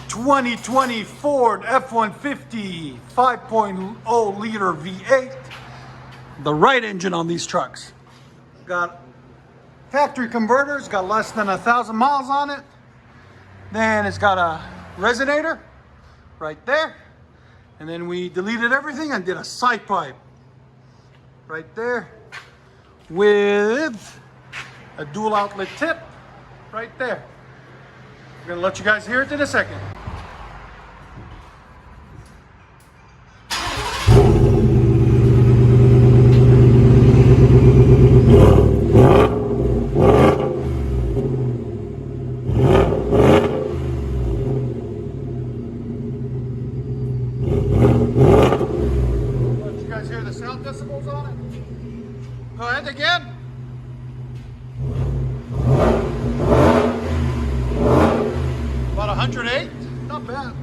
2020 Ford F-150 5.0 liter V8. The right engine on these trucks. Got factory converters, got less than 1,000 miles on it. Then it's got a resonator right there. And then we deleted everything and did a side pipe right there with a dual outlet tip right there. I'm gonna let you guys hear it in a second. Let you guys hear the sound decibels on it. Go ahead again. About 108, not bad.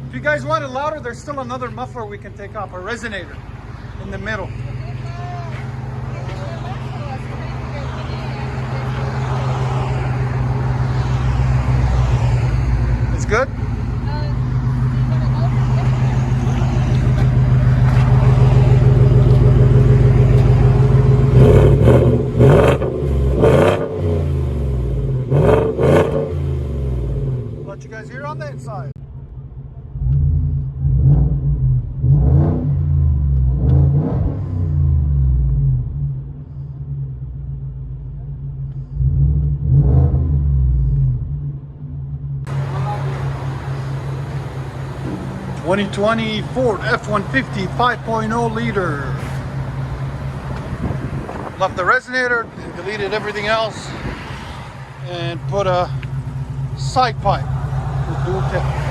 If you guys want it louder, there's still another muffler we can take off, a resonator in the middle. It's good? Let you guys hear on the inside. (2020) Ford F-150 5.0 liter. Left the resonator, deleted everything else, and put a side pipe with dual tip.